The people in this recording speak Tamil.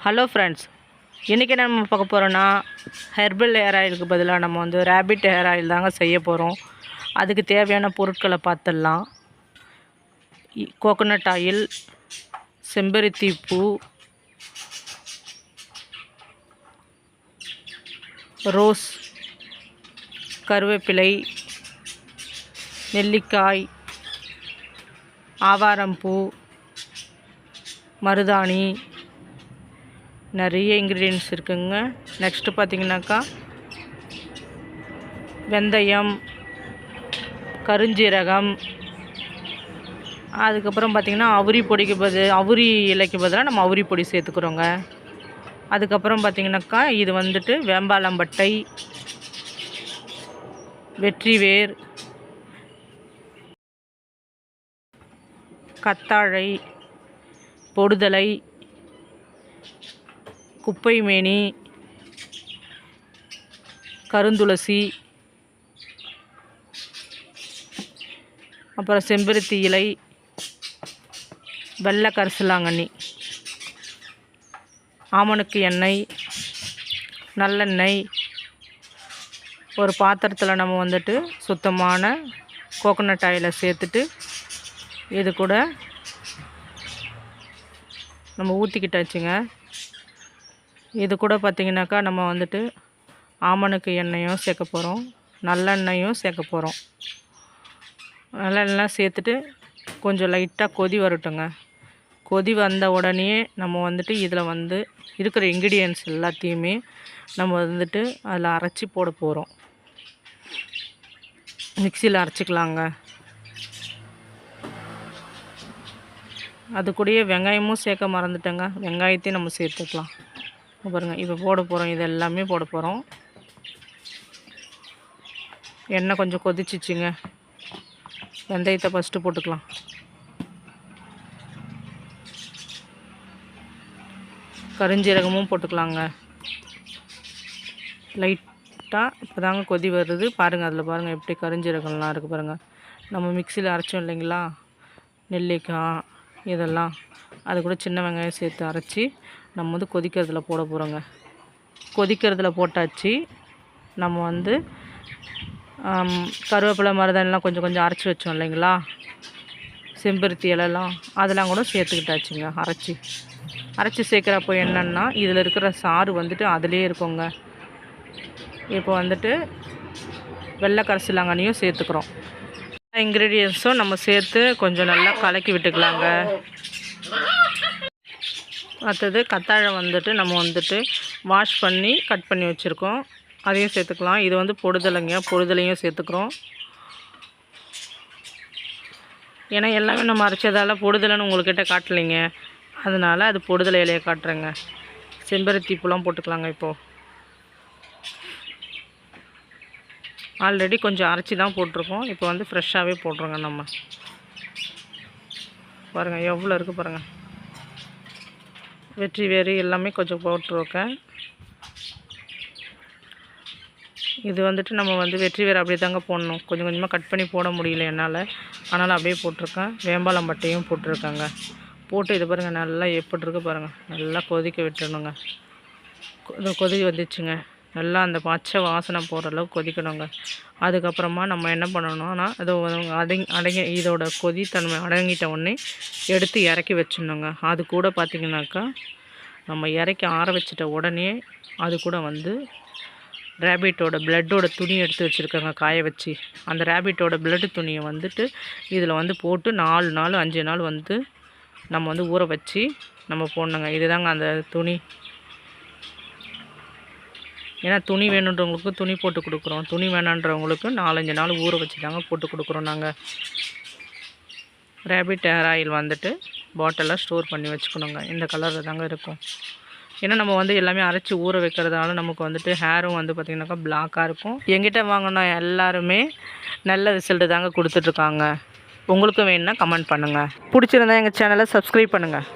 ஹலோ ஃப்ரெண்ட்ஸ், இன்றைக்கி நம்ம பார்க்க போகிறோன்னா ஹெர்பல் ஹேர் ஆயிலுக்கு பதிலாக நம்ம வந்து ரேபிட் ஹேர் ஆயில் தாங்க செய்ய போகிறோம். அதுக்கு தேவையான பொருட்களை பார்த்துடலாம். கோகோனட் ஆயில், செம்பருத்தி பூ, ரோஸ், கருவேப்பிலை, நெல்லிக்காய், ஆவாரம்பூ, மருதாணி, நிறைய இன்க்ரீடியன்ட்ஸ் இருக்குங்க. நெக்ஸ்ட்டு பார்த்திங்கனாக்கா வெந்தயம், கருஞ்சீரகம், அதுக்கப்புறம் பார்த்திங்கன்னா அவுரி இலைக்கு பதிலாக நம்ம அவுரி பொடி சேர்த்துக்கிறோங்க. அதுக்கப்புறம் பார்த்திங்கனாக்கா இது வந்துட்டு வேம்பாலம்பட்டை, வெற்றிவேர், கத்தாழை, பொடுதலை, குப்பைமேனி, கருந்துளசி, அப்புறம் செம்பருத்தி இலை, வெள்ளை கரிசலாங்கண்ணி, ஆமணக்கு எண்ணெய், நல்லெண்ணெய். ஒரு பாத்திரத்தில் நம்ம வந்துட்டு சுத்தமான கோகோனட் ஆயிலை சேர்த்துட்டு இது கூட நம்ம ஊற்றிக்கிட்டாச்சுங்க. இது கூட பார்த்திங்கனாக்கா நம்ம வந்துட்டு ஆமணக்கு எண்ணெயும் சேர்க்க போகிறோம், நல்லெண்ணெயும் சேர்க்க போகிறோம். நல்லெண்ணெய் சேர்த்துட்டு கொஞ்சம் லைட்டாக கொதி வரட்டுங்க. கொதி வந்த உடனே நம்ம வந்துட்டு இதில் வந்து இருக்கிற இன்க்ரீடியன்ட்ஸ் எல்லாத்தையுமே நம்ம வந்துட்டு அதில் அரைச்சி போட போகிறோம். மிக்சியில் அரைச்சிக்கலாங்க. அது கூடயே வெங்காயமும் சேர்க்க மறந்துட்டேங்க. வெங்காயத்தையும் நம்ம சேர்த்துக்கலாம். பாருங்கள், இப்போ போட போகிறோம். இது எல்லாமே போட போகிறோம். எண்ணெய் கொஞ்சம் கொதிச்சிச்சுங்க. வெந்தயத்தை ஃபஸ்ட்டு போட்டுக்கலாம். கருஞ்சீரகமும் போட்டுக்கலாங்க. லைட்டாக இப்போ தாங்க கொதி வருது பாருங்கள். அதில் பாருங்கள் எப்படி கருஞ்சீரகம்லாம் இருக்குது பாருங்கள். நம்ம மிக்சியில் அரைச்சோம் இல்லைங்களா, நெல்லிக்காய் இதெல்லாம், அது கூட சின்ன வெங்காயம் சேர்த்து அரைச்சி நம்ம வந்து கொதிக்கிறதுல போட போகிறோங்க. கொதிக்கிறதுல போட்டாச்சு. நம்ம வந்து கருவேப்பிலை, மருதாணிலாம் கொஞ்சம் கொஞ்சம் அரைச்சி வச்சோம் இல்லைங்களா, செம்பருத்தி இலைலாம் அதெல்லாம் கூட சேர்த்துக்கிட்டாச்சுங்க. அரைச்சி சேர்க்குறப்போ என்னென்னா இதில் இருக்கிற சாறு வந்துட்டு அதிலே இருக்குங்க. இப்போ வந்துட்டு வெள்ளை கரிசலாங்கண்ணியும் சேர்த்துக்கிறோம். இன்க்ரீடியன்ஸும் நம்ம சேர்த்து கொஞ்சம் நல்லா கலக்கி விட்டுக்கலாங்க. அடுத்தது கத்தாழை வந்துட்டு நம்ம வந்துட்டு வாஷ் பண்ணி கட் பண்ணி வச்சுருக்கோம், அதையும் சேர்த்துக்கலாம். இது வந்து பொடுதலையும் சேர்த்துக்கிறோம். ஏன்னா எல்லாமே நம்ம அரைச்சதால் பொடுதலைன்னு உங்கள்கிட்ட காட்டலைங்க, அதனால் அது பொடுதலை இலையை காட்டுறேங்க. செம்பருத்தி பூலாம் போட்டுக்கலாங்க. இப்போது ஆல்ரெடி கொஞ்சம் அரைச்சி தான் போட்டிருக்கோம். இப்போ வந்து ஃப்ரெஷ்ஷாகவே போடுறோங்க. நம்ம பாருங்கள் எவ்வளோ இருக்குது பாருங்கள். வெற்றிவேறு எல்லாமே கொஞ்சம் போட்டிருக்கேன். இது வந்துட்டு நம்ம வந்து வெற்றிவேறு அப்படியே தாங்க போடணும். கொஞ்சம் கொஞ்சமாக கட் பண்ணி போட முடியல என்னால், அதனால் அப்படியே போட்டிருக்கேன். வேம்பாலம்பட்டையும் போட்டிருக்காங்க. போட்டு இது பாருங்கள் நல்லா எப்படி இருக்குது பாருங்கள். நல்லா கொதிக்க விட்டுணுங்க. கொதி வந்துச்சுங்க. நல்லா அந்த பச்சை வாசனை போகிற அளவுக்கு கொதிக்கணுங்க. அதுக்கப்புறமா நம்ம என்ன பண்ணணும்னா அது இதோட கொதித்தன்மை அடங்கிட்ட உடனே எடுத்து இறக்கி வச்சிடணுங்க. அது கூட பார்த்திங்கனாக்கா நம்ம இறக்கி ஆற வச்சிட்ட உடனே அது கூட வந்து ரேபிட்டோட பிளட்டோட துணி எடுத்து வச்சுருக்காங்க காய வச்சு. அந்த ரேபிட்டோட பிளட்டு துணியை வந்துட்டு இதில் வந்து போட்டு 4 நாள் 5 நாள் வந்து நம்ம வந்து ஊற வச்சு நம்ம போடணுங்க. இதுதாங்க அந்த துணி. ஏன்னா துணி வேணுன்றவங்களுக்கு துணி போட்டு கொடுக்குறோம், துணி வேணான்றவங்களுக்கு 4-5 நாள் ஊற வச்சு தாங்க போட்டு கொடுக்குறோம் நாங்கள். ரேபிட் ஹேர் ஆயில் வந்துட்டு பாட்டிலாக ஸ்டோர் பண்ணி வச்சுக்கணுங்க. இந்த கலரில் தாங்க இருக்கும். ஏன்னா நம்ம வந்து எல்லாமே அரைச்சி ஊற வைக்கிறதால நமக்கு வந்துட்டு ஹேரும் வந்து பார்த்திங்கனாக்கா பிளாக்காக இருக்கும். எங்கிட்ட வாங்கினா எல்லாருமே நல்ல ரிசல்ட்டு தாங்க கொடுத்துட்ருக்காங்க. உங்களுக்கும் வேணும்னா கமெண்ட் பண்ணுங்கள். பிடிச்சிருந்தா எங்கள் சேனலை சப்ஸ்கிரைப் பண்ணுங்கள்.